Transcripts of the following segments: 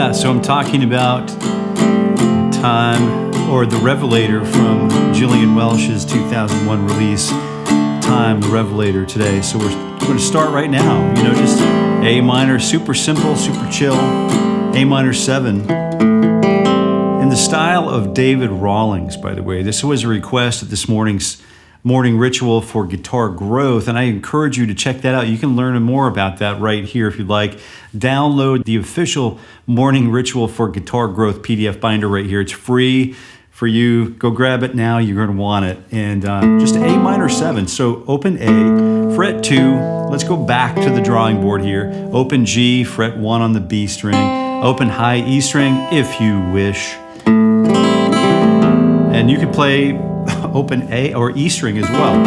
Yeah, so I'm talking about Time, or the Revelator from Gillian Welch's 2001 release, Time, the Revelator today. So we're going to start right now, just A minor, super simple, super chill, A minor 7. In the style of David Rawlings, by the way. This was a request at this morning's morning ritual for guitar growth, and I encourage you to check that out. You can learn more about that right here if you'd like. Download the official morning ritual for guitar growth PDF binder right here. It's free for you. Go grab it now. You're going to want it. And just A minor 7. So open A, fret 2. Let's go back to the drawing board here. Open G, fret 1 on the B string. Open high E string if you wish. And you can play open A or E string as well.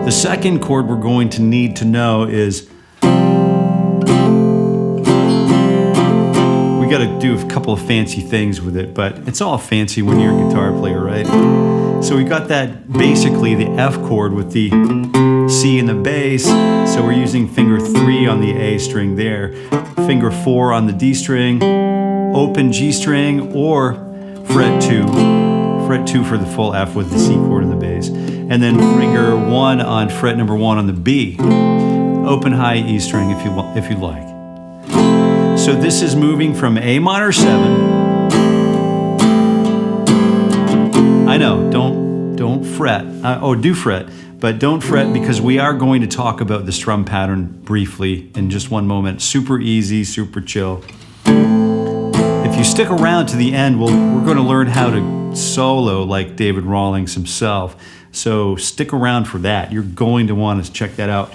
The second chord we're going to need to know is, we got to do a couple of fancy things with it, but it's all fancy when you're a guitar player, right? So we got that, basically the F chord with the C in the bass, so we're using finger 3 on the A string there, finger 4 on the D string, open G string, or fret 2. Fret 2 for the full F with the C chord in the bass. And then finger 1 on fret number 1 on the B. Open high E string if you like. So this is moving from A minor 7. I know, don't fret. Do fret, but don't fret because we are going to talk about the strum pattern briefly in just one moment. Super easy, super chill. If you stick around to the end, we're going to learn how to solo like David Rawlings himself. So stick around for that. You're going to want to check that out.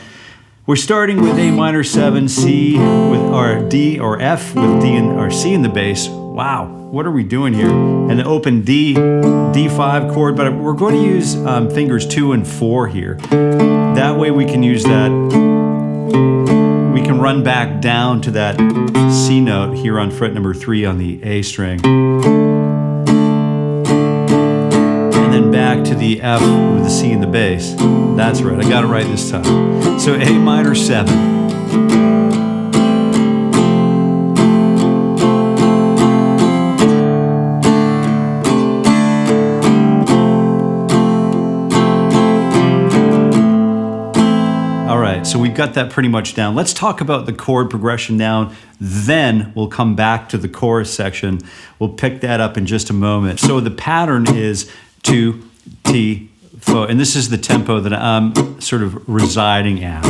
We're starting with A minor 7, C with our D or F with D or C in the bass. Wow, what are we doing here? And then open D, D5 chord, but we're going to use fingers 2 and 4 here. That way we can use that. We can run back down to that C note here on fret number 3 on the A string. And then back to the F with the C in the bass. That's right, I got it right this time. So A minor 7. So we've got that pretty much down. Let's talk about the chord progression now. Then we'll come back to the chorus section. We'll pick that up in just a moment. So the pattern is 2, T, Fo. And this is the tempo that I'm sort of residing at.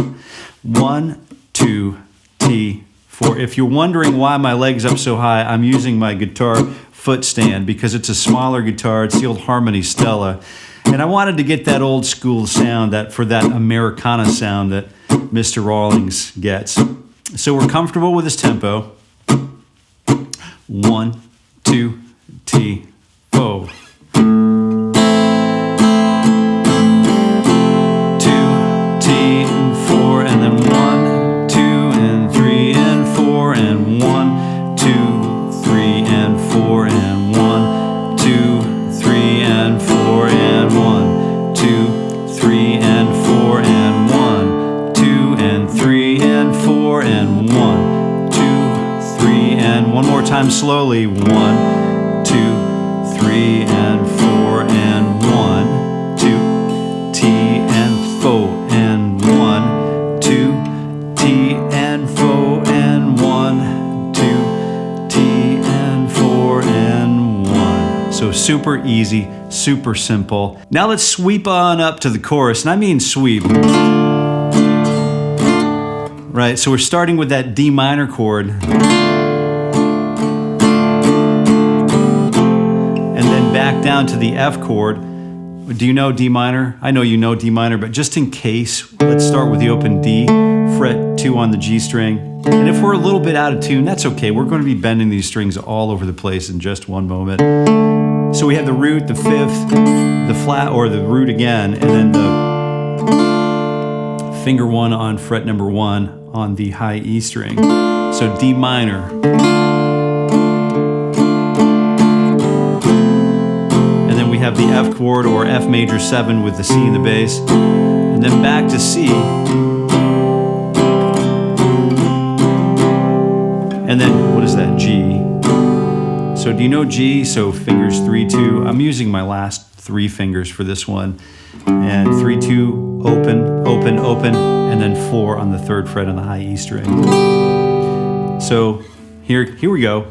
1, 2, T, 4. If you're wondering why my leg's up so high, I'm using my guitar foot stand because it's a smaller guitar. It's the old Harmony Stella. And I wanted to get that old school sound, for that Americana sound that Mr. Rawlings gets. So we're comfortable with this tempo. 1, 2, T, Fo. 2, T, and 4, and then 1, 2, and 3, and 4, and 1, 2, 3, and 4, and 1, 2, 3, and 4, and 1, 2, 3, and 4, and 1, 2, and 3, and 4, and 1, 2, 3, and one more time slowly. 1, 2, 3, and 4, and 1, 2, T, and Fo, and 1, 2, T, and Fo, and 1, 2, T, and 4, and 1. So super easy, super simple. Now let's sweep on up to the chorus, and I mean sweep. Right, so we're starting with that D minor chord. And then back down to the F chord. Do you know D minor? I know you know D minor, but just in case, let's start with the open D, fret 2 on the G string. And if we're a little bit out of tune, that's okay. We're going to be bending these strings all over the place in just one moment. So we have the root, the fifth, the flat, or the root again, and then the finger 1 on fret number 1 on the high E string. So D minor. And then we have the F chord or F major 7 with the C in the bass. And then back to C. And then what is that? G. So do you know G? So fingers 3, 2. I'm using my last 3 fingers for this one. And 3, 2, open, open, open, and then 4 on the 3rd fret on the high E string. So here we go.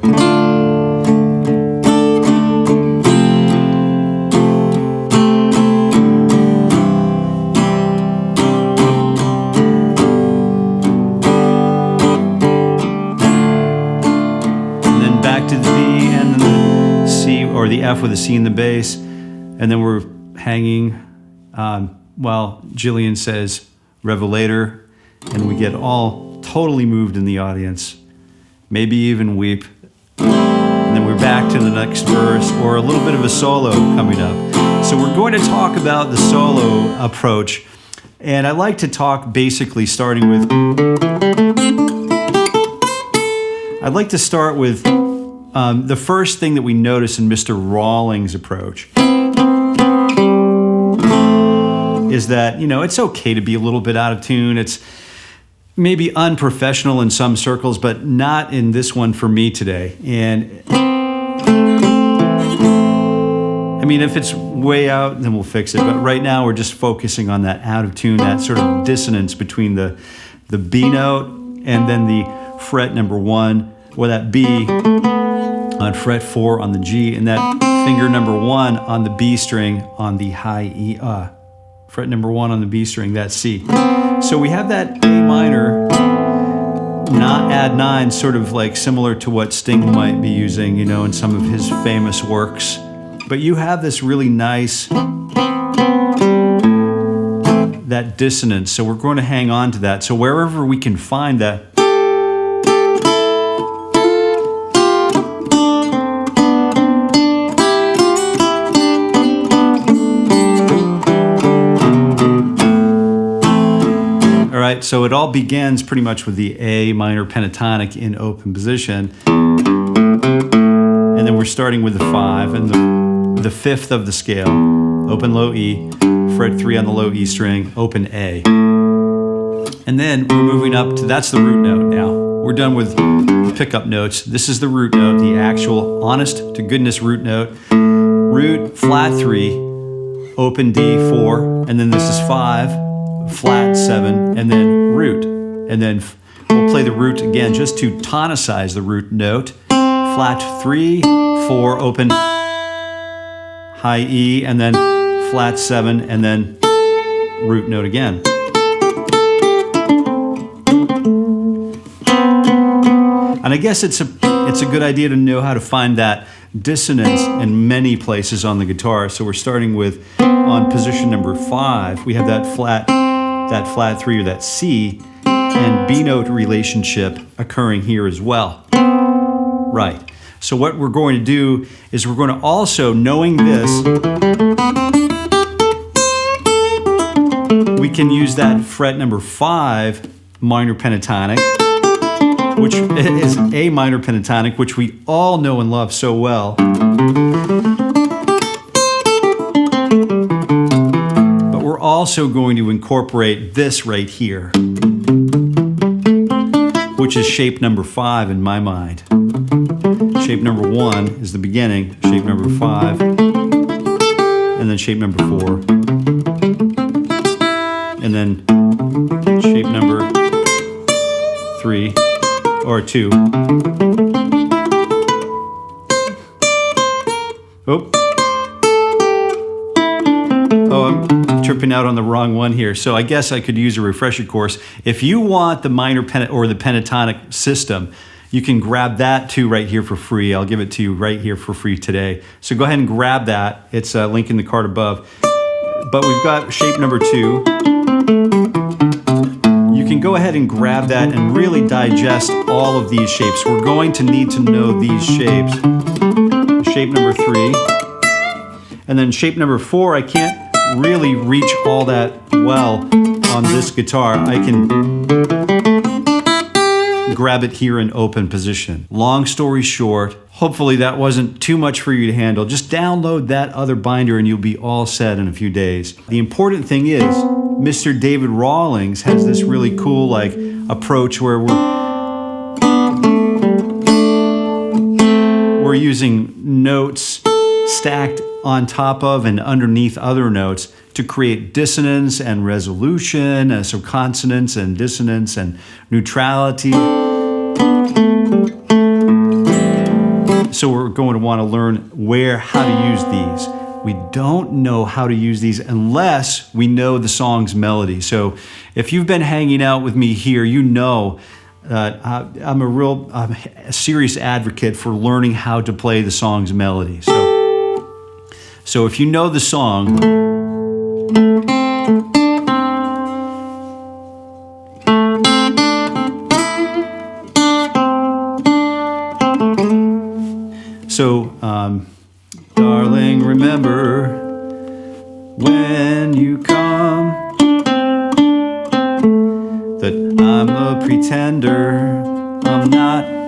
Or the F with a C in the bass, and then we're hanging while Gillian says Revelator, and we get all totally moved in the audience, maybe even weep, and then we're back to the next verse or a little bit of a solo coming up. So we're going to talk about the solo approach, and I like to talk basically starting with, I'd like to start with the first thing that we notice in Mr. Rawlings' approach is that, you know, it's okay to be a little bit out of tune. It's maybe unprofessional in some circles, but not in this one for me today. And I mean, if it's way out, then we'll fix it. But right now, we're just focusing on that out of tune, that sort of dissonance between the B note and then the fret number 1, or that B on fret 4 on the G, and that finger number 1 on the B string on the high E, fret number 1 on the B string, that C. So we have that A minor, not add 9, sort of like similar to what Sting might be using, you know, in some of his famous works. But you have this really nice, that dissonance. So we're going to hang on to that. So wherever we can find that, so it all begins pretty much with the A minor pentatonic in open position. And then we're starting with the 5 and the 5th of the scale, open low E, fret 3 on the low E string, open A. And then we're moving up to, that's the root note now. We're done with pickup notes. This is the root note, the actual honest to goodness root note. Root, flat 3, open D, 4, and then this is 5. Flat 7, and then root. And then we'll play the root again just to tonicize the root note. Flat 3, 4, open, high E, and then flat 7, and then root note again. And I guess it's a good idea to know how to find that dissonance in many places on the guitar. So we're starting with, on position number 5, we have that flat 3 or that C and B note relationship occurring here as well. Right. So what we're going to do is we're going to also, knowing this, we can use that fret number 5 minor pentatonic, which is A minor pentatonic, which we all know and love so well. Also going to incorporate this right here, which is shape number 5 in my mind. Shape number 1 is the beginning, shape number 5, and then shape number 4, and then shape number 3 or 2. Oh, I'm tripping out on the wrong one here. So I guess I could use a refresher course. If you want the minor or the pentatonic system, you can grab that too right here for free. I'll give it to you right here for free today. So go ahead and grab that. It's a link in the card above. But we've got shape number 2. You can go ahead and grab that and really digest all of these shapes. We're going to need to know these shapes. Shape number 3. And then shape number 4, I can't really reach all that well on this guitar. I can grab it here in open position. Long story short, hopefully that wasn't too much for you to handle. Just download that other binder and you'll be all set in a few days. The important thing is, Mr. David Rawlings has this really cool approach where we're we're using notes stacked on top of and underneath other notes to create dissonance and resolution, so consonance and dissonance and neutrality. So we're going to want to learn how to use these. We don't know how to use these unless we know the song's melody. So if you've been hanging out with me here, you know I'm a serious advocate for learning how to play the song's melody. So if you know the song, darling, remember when you come that I'm a pretender, I'm not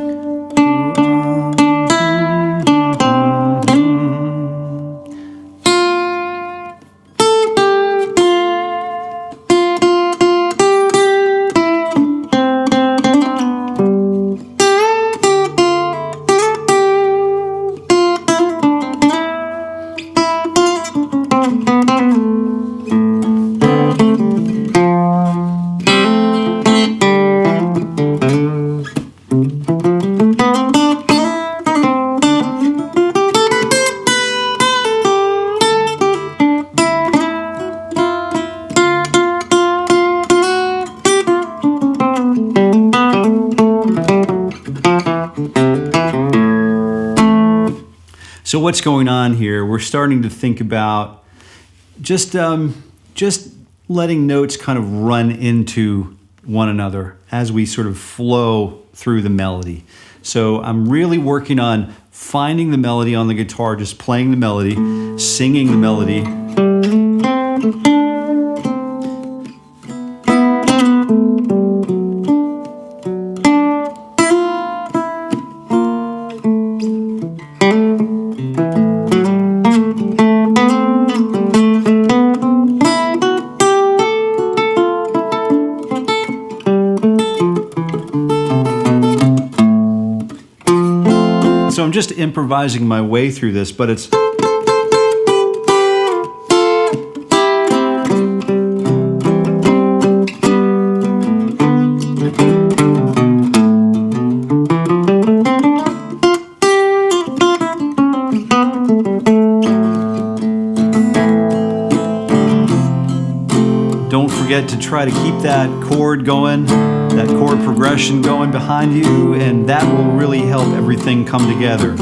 So what's going on here? We're starting to think about just letting notes kind of run into one another as we sort of flow through the melody. So I'm really working on finding the melody on the guitar, just playing the melody, singing the melody. So I'm just improvising my way through this, but it's... Don't forget to try to keep that chord going, that chord progression going behind you, and that will really help everything come together.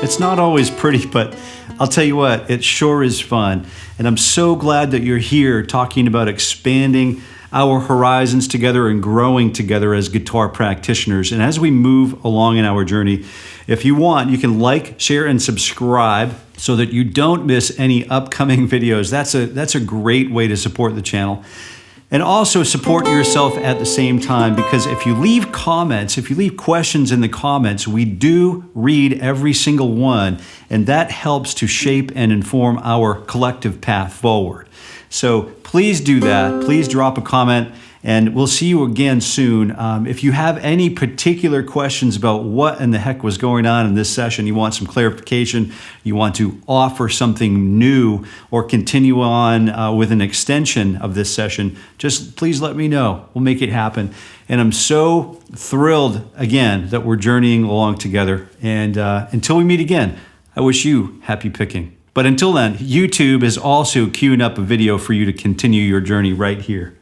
It's not always pretty, but I'll tell you what, it sure is fun. And I'm so glad that you're here talking about expanding our horizons together and growing together as guitar practitioners. And as we move along in our journey, if you want, you can like, share, and subscribe so that you don't miss any upcoming videos. That's a great way to support the channel. And also support yourself at the same time, because if you leave comments, if you leave questions in the comments, we do read every single one, and that helps to shape and inform our collective path forward. So please do that. Please drop a comment, and we'll see you again soon. If you have any particular questions about what in the heck was going on in this session, you want some clarification, you want to offer something new or continue on with an extension of this session, just please let me know. We'll make it happen. And I'm so thrilled again that we're journeying along together. And until we meet again, I wish you happy picking. But until then, YouTube is also queuing up a video for you to continue your journey right here.